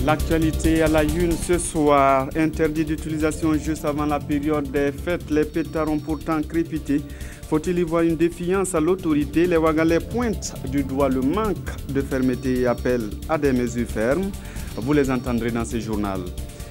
L'actualité à la une ce soir, interdit d'utilisation juste avant la période des fêtes. Les pétards ont pourtant crépité. Faut-il y voir une défiance à l'autorité? Les Wagalais pointent du doigt le manque de fermeté et appellent à des mesures fermes. Vous les entendrez dans ce journal.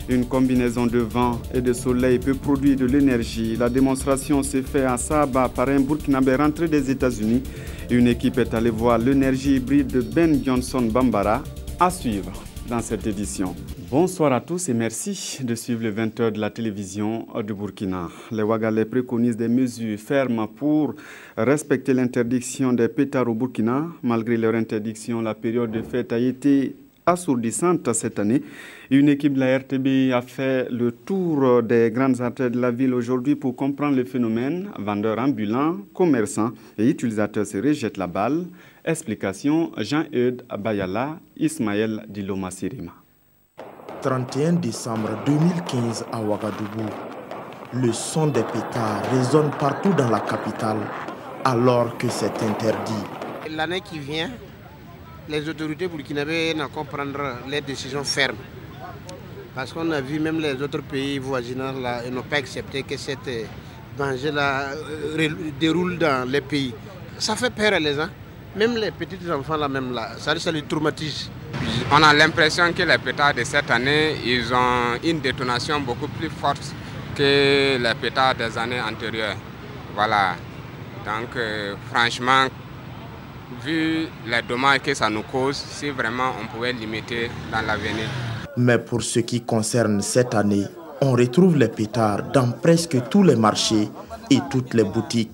Une combinaison de vent et de soleil peut produire de l'énergie. La démonstration s'est faite à Saba par un Burkinabé rentré des États-Unis. Une équipe est allée voir l'énergie hybride de Ben Johnson Bambara à suivre dans cette édition. Bonsoir à tous et merci de suivre le 20h de la télévision du Burkina. Les Wagalais préconisent des mesures fermes pour respecter l'interdiction des pétards au Burkina. Malgré leur interdiction, la période de fête a été assourdissante cette année. Une équipe de la RTB a fait le tour des grandes artères de la ville aujourd'hui pour comprendre le phénomène. Vendeurs ambulants, commerçants et utilisateurs se rejettent la balle. Explication Jean-Eudes Bayala, Ismaël Diloma Sirima. 31 décembre 2015 à Ouagadougou. Le son des pétards résonne partout dans la capitale alors que c'est interdit. L'année qui vient, les autorités burkinabées n'ont qu'à prendre les décisions fermes. Parce qu'on a vu même les autres pays voisinants là, ils n'ont pas accepté que cette danger-là déroule dans les pays. Ça fait peur les gens. Même les petits enfants là, même là, ça les traumatise. On a l'impression que les pétards de cette année, ils ont une détonation beaucoup plus forte que les pétards des années antérieures. Voilà. Donc franchement, vu les dommages que ça nous cause, si vraiment on pouvait limiter dans l'avenir. Mais pour ce qui concerne cette année, on retrouve les pétards dans presque tous les marchés et toutes les boutiques.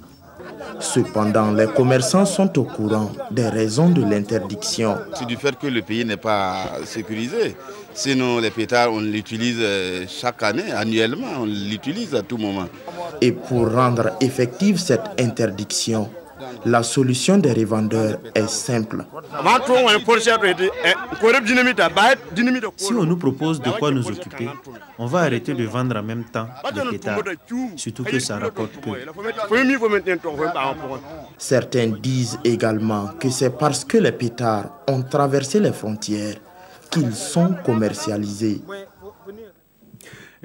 Cependant, les commerçants sont au courant des raisons de l'interdiction. C'est du fait que le pays n'est pas sécurisé. Sinon, les pétards, on l'utilise chaque année, annuellement, on l'utilise à tout moment. Et pour rendre effective cette interdiction, la solution des revendeurs est simple. Si on nous propose de quoi nous occuper, on va arrêter de vendre en même temps les pétards, surtout que ça rapporte peu. Certains disent également que c'est parce que les pétards ont traversé les frontières qu'ils sont commercialisés.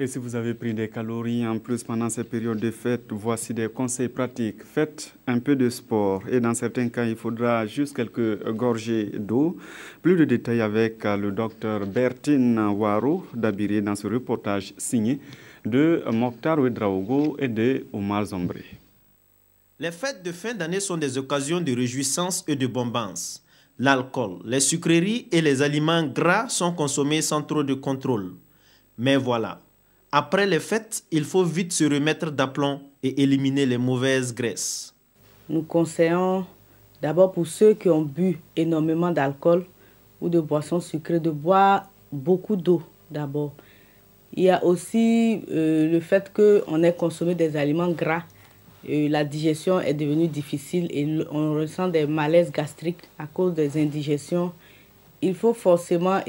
Et si vous avez pris des calories en plus pendant ces périodes de fête, voici des conseils pratiques. Faites un peu de sport et dans certains cas, il faudra juste quelques gorgées d'eau. Plus de détails avec le docteur Bertine Waro d'Abiré dans ce reportage signé de Mokhtar Ouedraogo et de Omar Zombré. Les fêtes de fin d'année sont des occasions de réjouissance et de bombance. L'alcool, les sucreries et les aliments gras sont consommés sans trop de contrôle. Mais voilà. Après les fêtes, il faut vite se remettre d'aplomb et éliminer les mauvaises graisses. Nous conseillons d'abord pour ceux qui ont bu énormément d'alcool ou de boissons sucrées de boire beaucoup d'eau d'abord. Il y a aussi le fait qu'on ait consommé des aliments gras. La digestion est devenue difficile et on ressent des malaises gastriques à cause des indigestions. Il faut forcément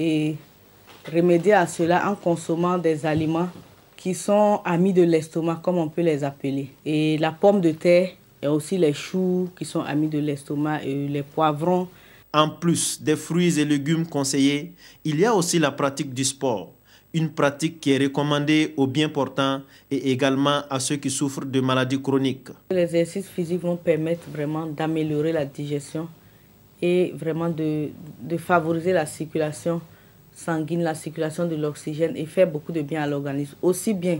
remédier à cela en consommant des aliments qui sont amis de l'estomac, comme on peut les appeler. Et la pomme de terre et aussi les choux qui sont amis de l'estomac et les poivrons. En plus des fruits et légumes conseillés, il y a aussi la pratique du sport. Une pratique qui est recommandée aux bien portants et également à ceux qui souffrent de maladies chroniques. Les exercices physiques vont permettre vraiment d'améliorer la digestion et vraiment de favoriser la circulation sanguine, la circulation de l'oxygène et faire beaucoup de bien à l'organisme. Aussi bien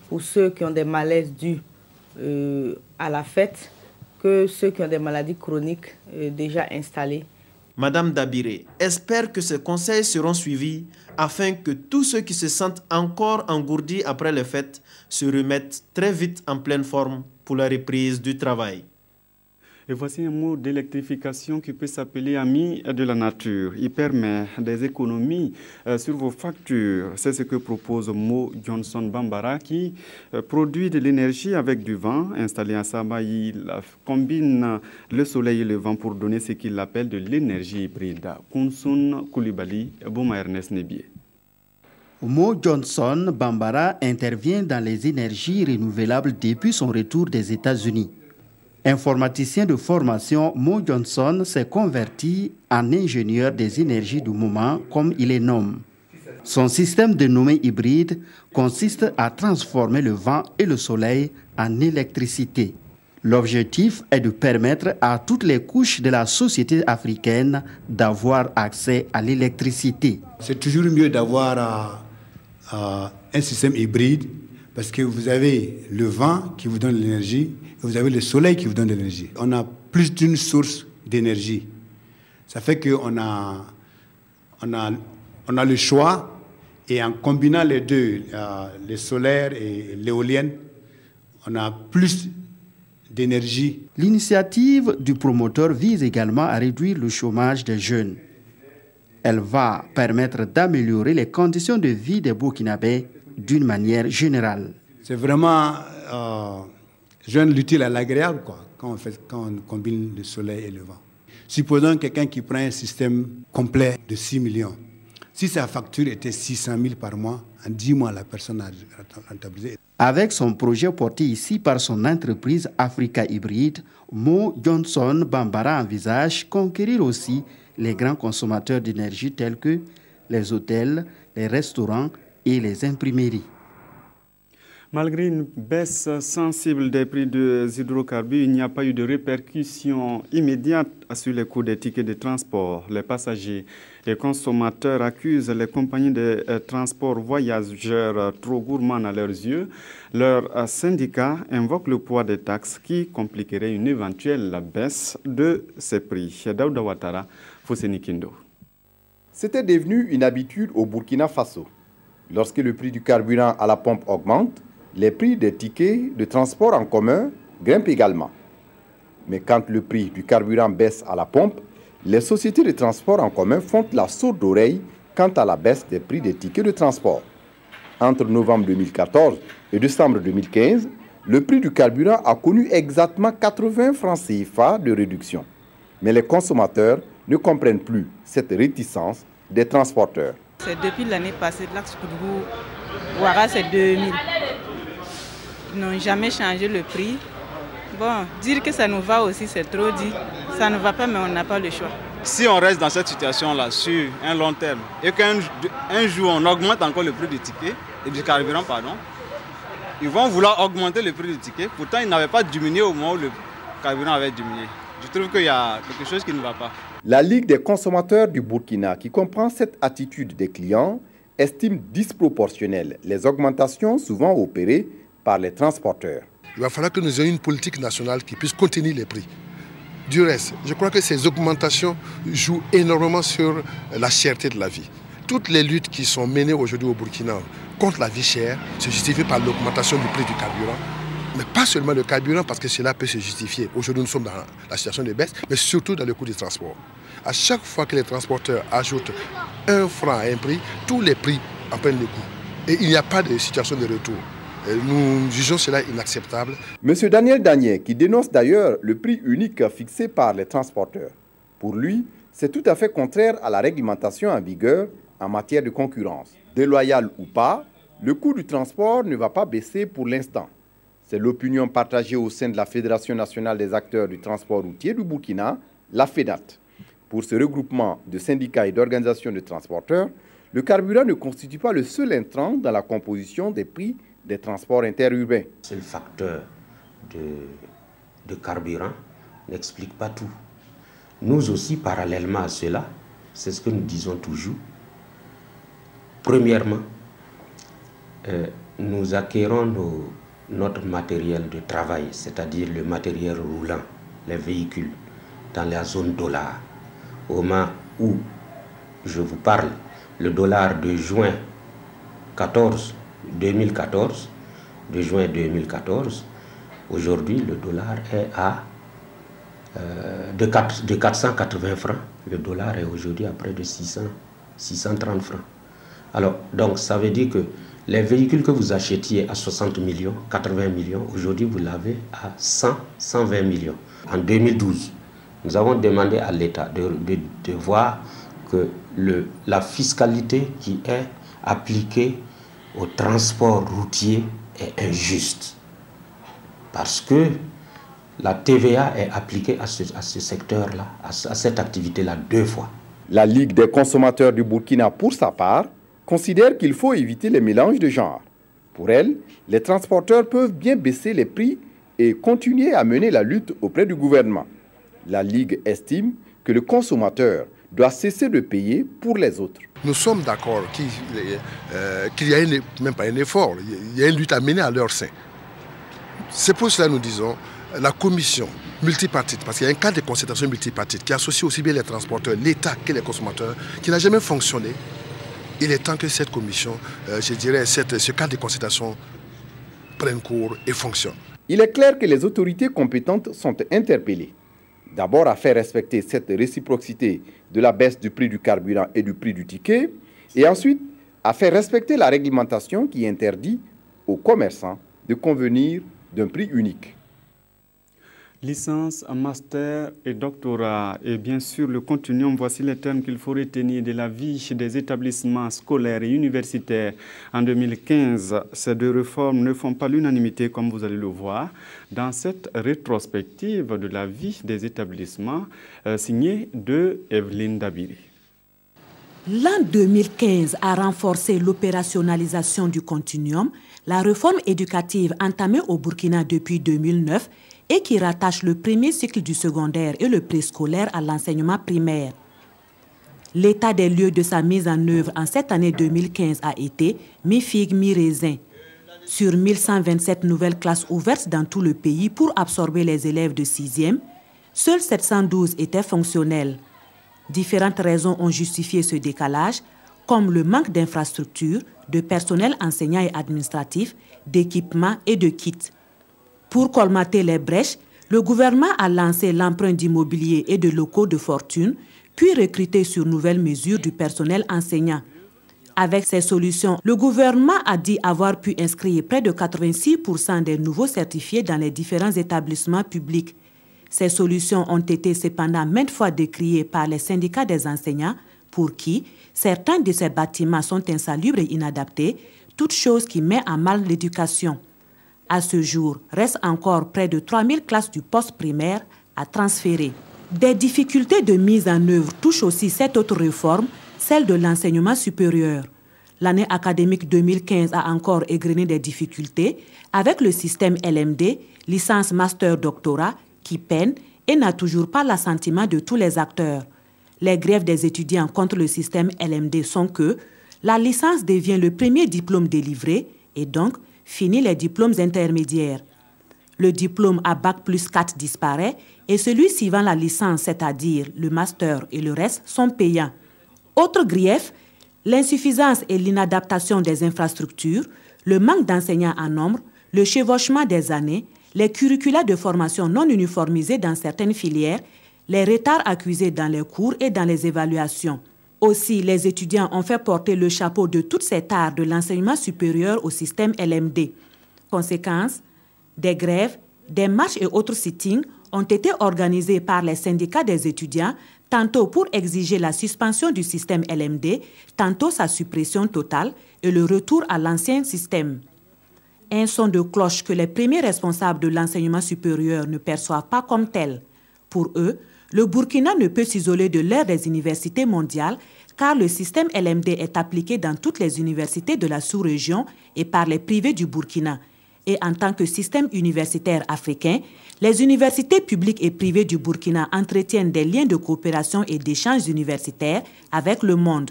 pour ceux qui ont des malaises dus à la fête que ceux qui ont des maladies chroniques déjà installées. Madame Dabiré espère que ces conseils seront suivis afin que tous ceux qui se sentent encore engourdis après les fêtes se remettent très vite en pleine forme pour la reprise du travail. Et voici un mot d'électrification qui peut s'appeler ami de la nature. Il permet des économies sur vos factures. C'est ce que propose Mo Johnson Bambara qui produit de l'énergie avec du vent. Installé à Saba, il combine le soleil et le vent pour donner ce qu'il appelle de l'énergie hybride. Kounsoun Koulibaly, Bouma Ernest Nebié. Mo Johnson Bambara intervient dans les énergies renouvelables depuis son retour des États-Unis. Informaticien de formation, Mo Johnson s'est converti en ingénieur des énergies du moment, comme il les nomme. Son système dénommé hybride consiste à transformer le vent et le soleil en électricité. L'objectif est de permettre à toutes les couches de la société africaine d'avoir accès à l'électricité. C'est toujours mieux d'avoir un système hybride parce que vous avez le vent qui vous donne l'énergie et vous avez le soleil qui vous donne l'énergie. On a plus d'une source d'énergie. Ça fait qu'on a le choix et en combinant les deux, le solaire et l'éolienne, on a plus d'énergie. L'initiative du promoteur vise également à réduire le chômage des jeunes. Elle va permettre d'améliorer les conditions de vie des Burkinabés d'une manière générale. C'est vraiment joindre l'utile à l'agréable quand on combine le soleil et le vent. Supposons quelqu'un qui prend un système complet de 6 millions. Si sa facture était 600 000 par mois, en 10 mois, la personne a rentabilisé. Avec son projet porté ici par son entreprise Africa Hybride, Mo Johnson Bambara envisage conquérir aussi les grands consommateurs d'énergie tels que les hôtels, les restaurants et les imprimeries. Malgré une baisse sensible des prix des hydrocarbures, il n'y a pas eu de répercussions immédiates sur les coûts des tickets de transport. Les passagers et consommateurs accusent les compagnies de transport voyageurs trop gourmandes à leurs yeux. Leur syndicat invoque le poids des taxes qui compliquerait une éventuelle baisse de ces prix. Daouda Ouattara, Fousseni Kindo. C'était devenu une habitude au Burkina Faso. Lorsque le prix du carburant à la pompe augmente, les prix des tickets de transport en commun grimpent également. Mais quand le prix du carburant baisse à la pompe, les sociétés de transport en commun font la sourde oreille quant à la baisse des prix des tickets de transport. Entre novembre 2014 et décembre 2015, le prix du carburant a connu exactement 80 francs CFA de réduction. Mais les consommateurs ne comprennent plus cette réticence des transporteurs. C'est depuis l'année passée, l'axe Koudou-Ouara, c'est 2000. Ils n'ont jamais changé le prix. Bon, dire que ça nous va aussi, c'est trop dit. Ça ne va pas, mais on n'a pas le choix. Si on reste dans cette situation-là sur un long terme et qu'un jour on augmente encore le prix du ticket, et du carburant, pardon, ils vont vouloir augmenter le prix du ticket. Pourtant, ils n'avaient pas diminué au moment où le carburant avait diminué. Je trouve qu'il y a quelque chose qui ne va pas. La Ligue des consommateurs du Burkina, qui comprend cette attitude des clients, estime disproportionnelles les augmentations souvent opérées par les transporteurs. Il va falloir que nous ayons une politique nationale qui puisse contenir les prix. Du reste, je crois que ces augmentations jouent énormément sur la cherté de la vie. Toutes les luttes qui sont menées aujourd'hui au Burkina contre la vie chère se justifient par l'augmentation du prix du carburant. Mais pas seulement le carburant, parce que cela peut se justifier. Aujourd'hui, nous sommes dans la situation de baisse, mais surtout dans le coût du transport. À chaque fois que les transporteurs ajoutent 1 franc à un prix, tous les prix en prennent le coup. Et il n'y a pas de situation de retour. Nous jugeons cela inacceptable. Monsieur Daniel Danier, qui dénonce d'ailleurs le prix unique fixé par les transporteurs. Pour lui, c'est tout à fait contraire à la réglementation en vigueur en matière de concurrence. Déloyal ou pas, le coût du transport ne va pas baisser pour l'instant. C'est l'opinion partagée au sein de la Fédération nationale des acteurs du transport routier du Burkina, la FENAT. Pour ce regroupement de syndicats et d'organisations de transporteurs, le carburant ne constitue pas le seul intrant dans la composition des prix des transports interurbains. Le facteur de carburant n'explique pas tout. Nous aussi, parallèlement à cela, c'est ce que nous disons toujours. Premièrement, nous acquérons notre matériel de travail, c'est-à-dire le matériel roulant, les véhicules, dans la zone dollar. Au moment où je vous parle, le dollar de juin 2014, aujourd'hui le dollar est à de 480 francs. Le dollar est aujourd'hui à près de 630 francs. Alors, donc ça veut dire que les véhicules que vous achetiez à 60 millions, 80 millions, aujourd'hui vous l'avez à 100, 120 millions. En 2012, nous avons demandé à l'État de voir que la fiscalité qui est appliquée au transport routier est injuste. Parce que la TVA est appliquée à ce secteur-là, à cette activité-là 2 fois. La Ligue des consommateurs du Burkina, pour sa part, considère qu'il faut éviter les mélanges de genres. Pour elle, les transporteurs peuvent bien baisser les prix et continuer à mener la lutte auprès du gouvernement. La Ligue estime que le consommateur doit cesser de payer pour les autres. Nous sommes d'accord qu'il y a même pas un effort, il y a une lutte à mener à leur sein. C'est pour cela que nous disons la commission multipartite, parce qu'il y a un cadre de concertation multipartite qui associe aussi bien les transporteurs, l'État que les consommateurs, qui n'a jamais fonctionné. Il est temps que cette commission, je dirais, ce cadre de concertation prenne cours et fonctionne. Il est clair que les autorités compétentes sont interpellées. D'abord à faire respecter cette réciprocité de la baisse du prix du carburant et du prix du ticket, et ensuite à faire respecter la réglementation qui interdit aux commerçants de convenir d'un prix unique. Licence, master et doctorat et bien sûr le continuum, voici les termes qu'il faut retenir de la vie des établissements scolaires et universitaires en 2015. Ces deux réformes ne font pas l'unanimité comme vous allez le voir dans cette rétrospective de la vie des établissements signée de Evelyne Dabiri. L'an 2015 a renforcé l'opérationnalisation du continuum, la réforme éducative entamée au Burkina depuis 2009 et qui rattache le premier cycle du secondaire et le préscolaire à l'enseignement primaire. L'état des lieux de sa mise en œuvre en cette année 2015 a été mi-figue, mi-raisin. Sur 1127 nouvelles classes ouvertes dans tout le pays pour absorber les élèves de 6e, seuls 712 étaient fonctionnels. Différentes raisons ont justifié ce décalage, comme le manque d'infrastructures, de personnel enseignant et administratif, d'équipements et de kits. Pour colmater les brèches, le gouvernement a lancé l'emprunt d'immobilier et de locaux de fortune, puis recruté sur nouvelles mesures du personnel enseignant. Avec ces solutions, le gouvernement a dit avoir pu inscrire près de 86% des nouveaux certifiés dans les différents établissements publics. Ces solutions ont été cependant maintes fois décriées par les syndicats des enseignants, pour qui certains de ces bâtiments sont insalubres et inadaptés, toute chose qui met en mal l'éducation. À ce jour, reste encore près de 3000 classes du poste primaire à transférer. Des difficultés de mise en œuvre touchent aussi cette autre réforme, celle de l'enseignement supérieur. L'année académique 2015 a encore égrené des difficultés avec le système LMD, licence master doctorat, qui peine et n'a toujours pas l'assentiment de tous les acteurs. Les grèves des étudiants contre le système LMD sont que la licence devient le premier diplôme délivré et donc finit les diplômes intermédiaires. Le diplôme à Bac+4 disparaît et celui suivant la licence, c'est-à-dire le master et le reste, sont payants. Autre grief, l'insuffisance et l'inadaptation des infrastructures, le manque d'enseignants en nombre, le chevauchement des années, les curricula de formation non uniformisés dans certaines filières, les retards accusés dans les cours et dans les évaluations. Aussi, les étudiants ont fait porter le chapeau de toutes ces tares de l'enseignement supérieur au système LMD. Conséquence, des grèves, des marches et autres sittings ont été organisés par les syndicats des étudiants, tantôt pour exiger la suspension du système LMD, tantôt sa suppression totale et le retour à l'ancien système. Un son de cloche que les premiers responsables de l'enseignement supérieur ne perçoivent pas comme tel. Pour eux, le Burkina ne peut s'isoler de l'ère des universités mondiales car le système LMD est appliqué dans toutes les universités de la sous-région et par les privés du Burkina. Et en tant que système universitaire africain, les universités publiques et privées du Burkina entretiennent des liens de coopération et d'échanges universitaires avec le monde.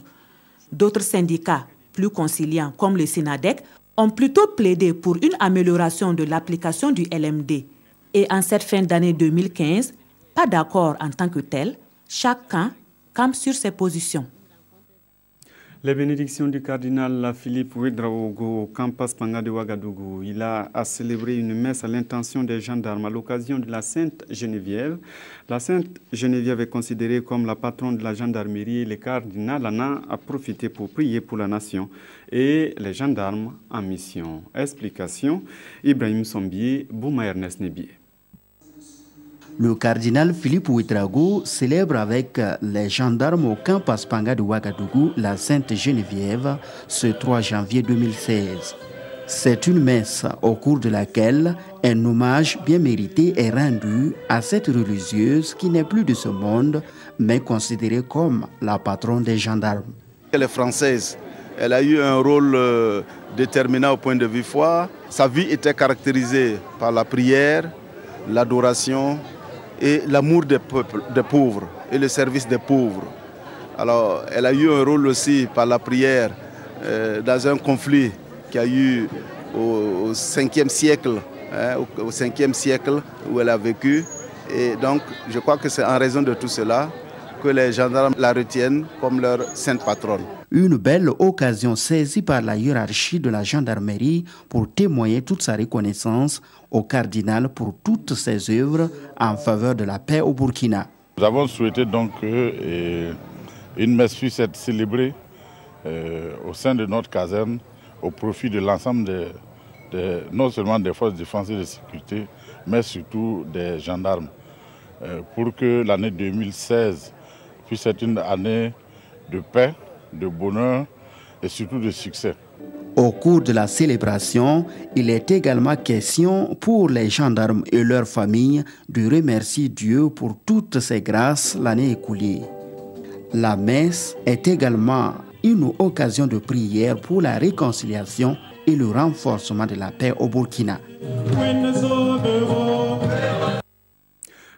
D'autres syndicats, plus conciliants comme le SINADEC, ont plutôt plaidé pour une amélioration de l'application du LMD. Et en cette fin d'année 2015, pas d'accord en tant que tel, chacun campe sur ses positions. Les bénédictions du cardinal Philippe Ouédraogo au campus Panga de Ouagadougou. Il a célébré une messe à l'intention des gendarmes à l'occasion de la Sainte Geneviève. La Sainte Geneviève est considérée comme la patronne de la gendarmerie et le cardinal en a profité pour prier pour la nation et les gendarmes en mission. Explication, Ibrahim Sombié, Bouma Ernest Nebié. Le cardinal Philippe Ouédraogo célèbre avec les gendarmes au camp Paspanga de Ouagadougou la Sainte Geneviève ce 3 janvier 2016. C'est une messe au cours de laquelle un hommage bien mérité est rendu à cette religieuse qui n'est plus de ce monde mais considérée comme la patronne des gendarmes. Les Françaises Elle a eu un rôle déterminant au point de vue foi. Sa vie était caractérisée par la prière, l'adoration et l'amour des peuples, des pauvres et le service des pauvres. Alors, elle a eu un rôle aussi par la prière dans un conflit qui a eu au 5e siècle, au 5e siècle où elle a vécu. Et donc, je crois que c'est en raison de tout cela que les gendarmes la retiennent comme leur sainte patronne. Une belle occasion saisie par la hiérarchie de la gendarmerie pour témoigner toute sa reconnaissance au cardinal pour toutes ses œuvres en faveur de la paix au Burkina. Nous avons souhaité donc qu'une messe puisse être célébrée au sein de notre caserne au profit de l'ensemble non seulement des forces de défense et de sécurité, mais surtout des gendarmes, pour que l'année 2016 puisse être une année de paix, de bonheur et surtout de succès. Au cours de la célébration, il est également question pour les gendarmes et leurs familles de remercier Dieu pour toutes ses grâces l'année écoulée. La messe est également une occasion de prière pour la réconciliation et le renforcement de la paix au Burkina.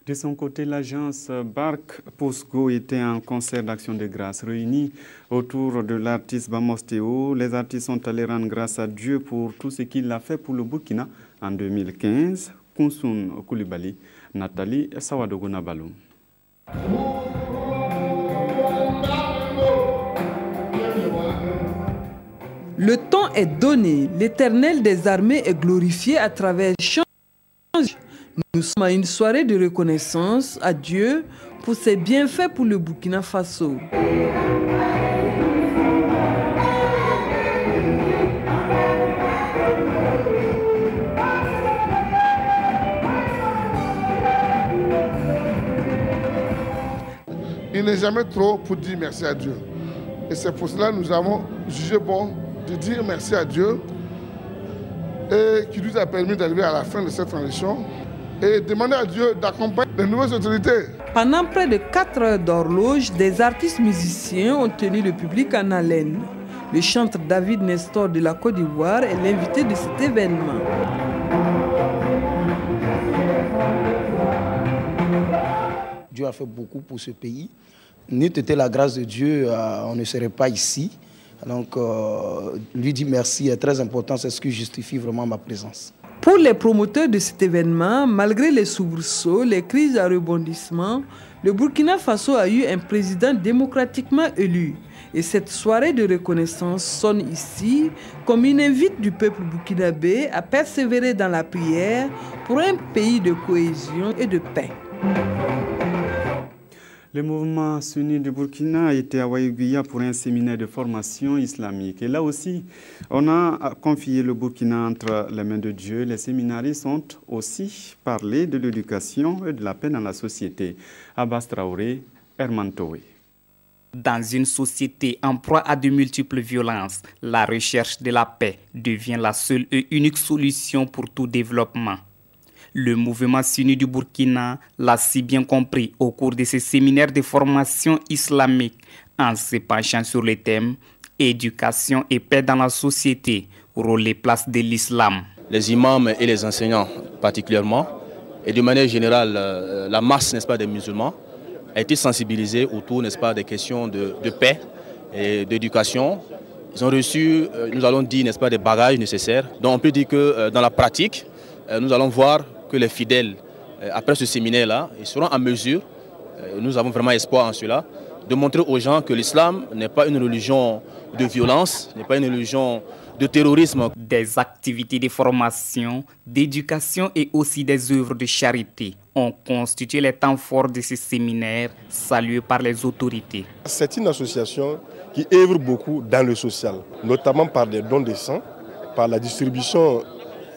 De son côté, l'agence Bark Posgo était en concert d'action de grâce. Réunis autour de l'artiste Bamostéo, les artistes sont allés rendre grâce à Dieu pour tout ce qu'il a fait pour le Burkina en 2015. Kounsoun Koulibaly, Nathalie Sawadogo Nabalou. Le temps est donné, l'Éternel des armées est glorifié à travers chants. Nous sommes à une soirée de reconnaissance à Dieu pour ses bienfaits pour le Burkina Faso. Il n'est jamais trop pour dire merci à Dieu. Et c'est pour cela que nous avons jugé bon de dire merci à Dieu et qui nous a permis d'arriver à la fin de cette transition et demander à Dieu d'accompagner les nouvelles autorités. Pendant près de 4 heures d'horloge, des artistes musiciens ont tenu le public en haleine. Le chanteur David Nestor de la Côte d'Ivoire est l'invité de cet événement. Dieu a fait beaucoup pour ce pays. N'eût été la grâce de Dieu, on ne serait pas ici. Donc, lui dire merci est très important, c'est ce qui justifie vraiment ma présence. Pour les promoteurs de cet événement, malgré les soubresauts, les crises à rebondissement, le Burkina Faso a eu un président démocratiquement élu. Et cette soirée de reconnaissance sonne ici comme une invite du peuple burkinabé à persévérer dans la prière pour un pays de cohésion et de paix. Le mouvement sunni du Burkina a été à Ouaïguia pour un séminaire de formation islamique. Et là aussi, on a confié le Burkina entre les mains de Dieu. Les séminaristes ont aussi parlé de l'éducation et de la paix dans la société. Abbas Traoré, Herman Toé. Dans une société en proie à de multiples violences, la recherche de la paix devient la seule et unique solution pour tout développement. Le mouvement sunni du Burkina l'a si bien compris au cours de ces séminaires de formation islamique en se penchant sur les thèmes éducation et paix dans la société, rôle et place de l'islam. Les imams et les enseignants particulièrement, et de manière générale la masse, n'est-ce pas, des musulmans, a été sensibilisée autour, n'est-ce pas, des questions de paix et d'éducation. Ils ont reçu, nous allons dire, n'est-ce pas, des bagages nécessaires. Donc on peut dire que dans la pratique, nous allons voir que les fidèles, après ce séminaire-là, ils seront en mesure, nous avons vraiment espoir en cela, de montrer aux gens que l'islam n'est pas une religion de violence, n'est pas une religion de terrorisme. Des activités de formation, d'éducation et aussi des œuvres de charité ont constitué les temps forts de ces séminaires salués par les autorités. C'est une association qui œuvre beaucoup dans le social, notamment par des dons de sang, par la distribution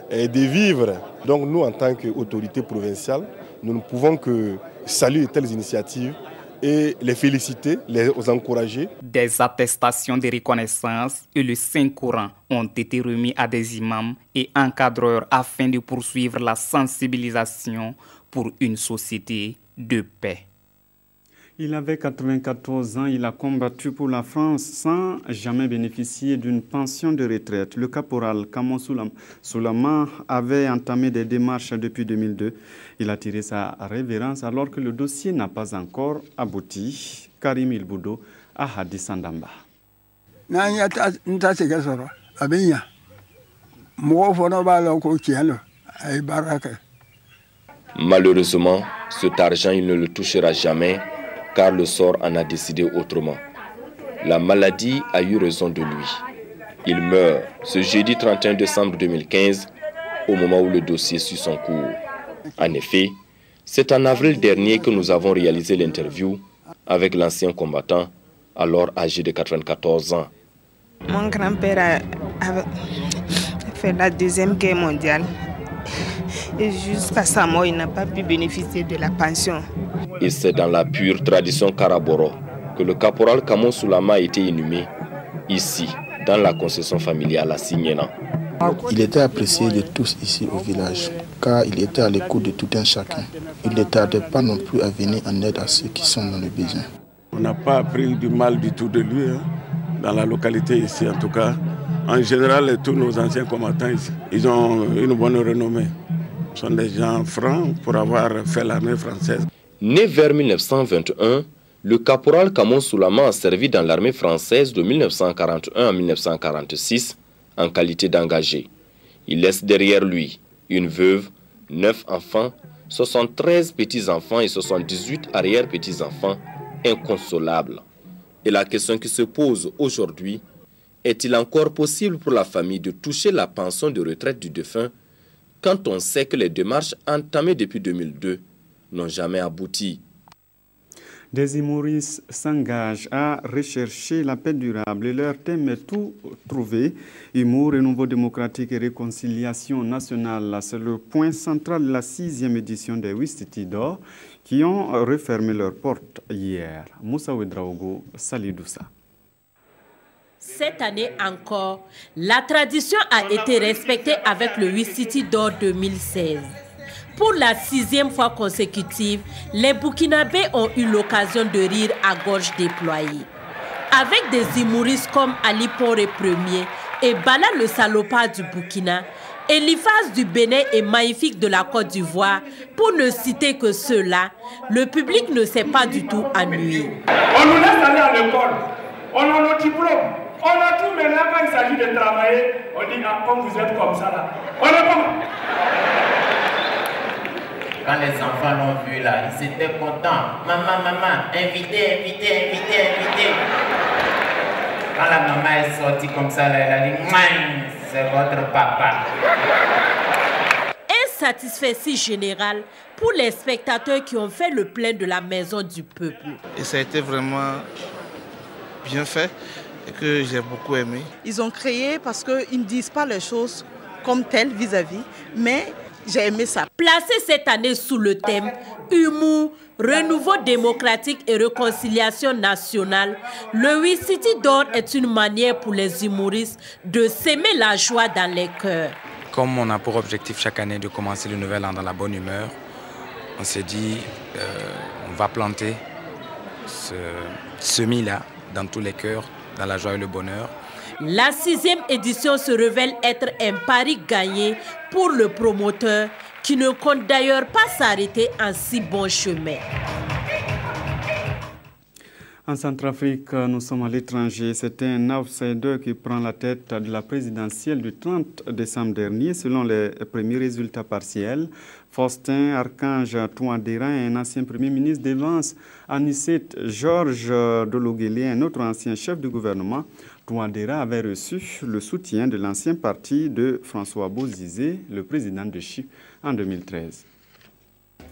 des vivres. Donc nous, en tant qu'autorité provinciale, nous ne pouvons que saluer de telles initiatives et les féliciter, les encourager. Des attestations de reconnaissance et le Saint-Coran ont été remis à des imams et encadreurs afin de poursuivre la sensibilisation pour une société de paix. Il avait 94 ans, il a combattu pour la France sans jamais bénéficier d'une pension de retraite. Le caporal Kamon Soulama avait entamé des démarches depuis 2002. Il a tiré sa révérence alors que le dossier n'a pas encore abouti. Karim Ilboudo à Hadis Andamba. Malheureusement, cet argent, il ne le touchera jamais car le sort en a décidé autrement. La maladie a eu raison de lui. Il meurt ce jeudi 31 décembre 2015 au moment où le dossier suit son cours. En effet, c'est en avril dernier que nous avons réalisé l'interview avec l'ancien combattant, alors âgé de 94 ans. Mon grand-père a fait la Deuxième Guerre mondiale. Et jusqu'à sa mort, il n'a pas pu bénéficier de la pension. Et c'est dans la pure tradition Karaboro que le caporal Kamon Soulama a été inhumé, ici, dans la concession familiale à Signena. Il était apprécié de tous ici au village, car il était à l'écoute de tout un chacun. Il ne tardait pas non plus à venir en aide à ceux qui sont dans le besoin. On n'a pas appris du mal du tout de lui, dans la localité ici en tout cas. En général, tous nos anciens combattants ici, ils ont une bonne renommée. Ce sont des gens francs pour avoir fait l'armée française. Né vers 1921, le caporal Kamon Soulama a servi dans l'armée française de 1941 à 1946 en qualité d'engagé. Il laisse derrière lui une veuve, 9 enfants, 73 petits-enfants et 78 arrière-petits-enfants inconsolables. Et la question qui se pose aujourd'hui, est-il encore possible pour la famille de toucher la pension de retraite du défunt quand on sait que les démarches entamées depuis 2002 n'ont jamais abouti? Des humoristes s'engagent à rechercher la paix durable et leur thème est tout trouvé. Humour, renouveau démocratique et réconciliation nationale, c'est le point central de la 6e édition des Wistiti d'or qui ont refermé leurs portes hier. Moussa Ouedraogo, Salidoussa. Cette année encore, la tradition a été respectée avec le Wistiti d'or 2016. Pour la 6e fois consécutive, les Burkinabés ont eu l'occasion de rire à gorge déployée. Avec des humoristes comme Ali Poré Ier et Bala le salopard du Burkina, Eliphas du Bénin et Magnifique de la Côte d'Ivoire, pour ne citer que ceux-là, le public ne s'est pas du tout ennuyé. On nous laisse aller à l'école, on a nos diplômes, on a tout, maintenant quand il s'agit de travailler, on dit ah, comme vous êtes comme ça là, on est comment? Quand les enfants l'ont vu là, ils étaient contents. Maman, maman, invitez, invitez, invitez, invitez. Quand la maman est sortie comme ça, là, elle a dit, c'est votre papa. Un satisfait général pour les spectateurs qui ont fait le plein de la maison du peuple. Et ça a été vraiment bien fait et que j'ai beaucoup aimé. Ils ont créé parce qu'ils ne disent pas les choses comme telles vis-à-vis, mais j'ai aimé ça. Placé cette année sous le thème Humour, renouveau démocratique et réconciliation nationale, le Wistiti d'or est une manière pour les humoristes de s'aimer la joie dans les cœurs. Comme on a pour objectif chaque année de commencer le nouvel an dans la bonne humeur, on s'est dit on va planter ce semis-là dans tous les cœurs, dans la joie et le bonheur. La 6e édition se révèle être un pari gagné pour le promoteur qui ne compte d'ailleurs pas s'arrêter en si bon chemin. En Centrafrique, nous sommes à l'étranger. C'est un outsider qui prend la tête de la présidentielle du 30 décembre dernier, selon les premiers résultats partiels. Faustin Archange Touadéra, un ancien premier ministre, devance Anicet Georges Dologuélé, un autre ancien chef du gouvernement. Touadéra avait reçu le soutien de l'ancien parti de François Bozizé, le président de Chypre, en 2013.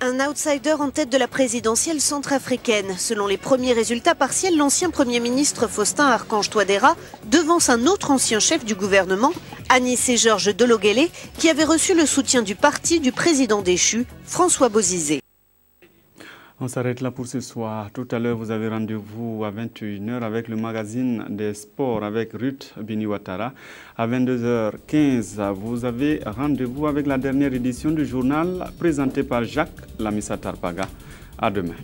Un outsider en tête de la présidentielle centrafricaine. Selon les premiers résultats partiels, l'ancien Premier ministre Faustin Archange Touadéra devance un autre ancien chef du gouvernement, Anicet Georges Dologuélé, qui avait reçu le soutien du parti du président déchu, François Bozizé. On s'arrête là pour ce soir. Tout à l'heure, vous avez rendez-vous à 21h avec le magazine des sports avec Ruth Biniwatara. À 22h15, vous avez rendez-vous avec la dernière édition du journal présenté par Jacques Lamissa Tarpaga. À demain.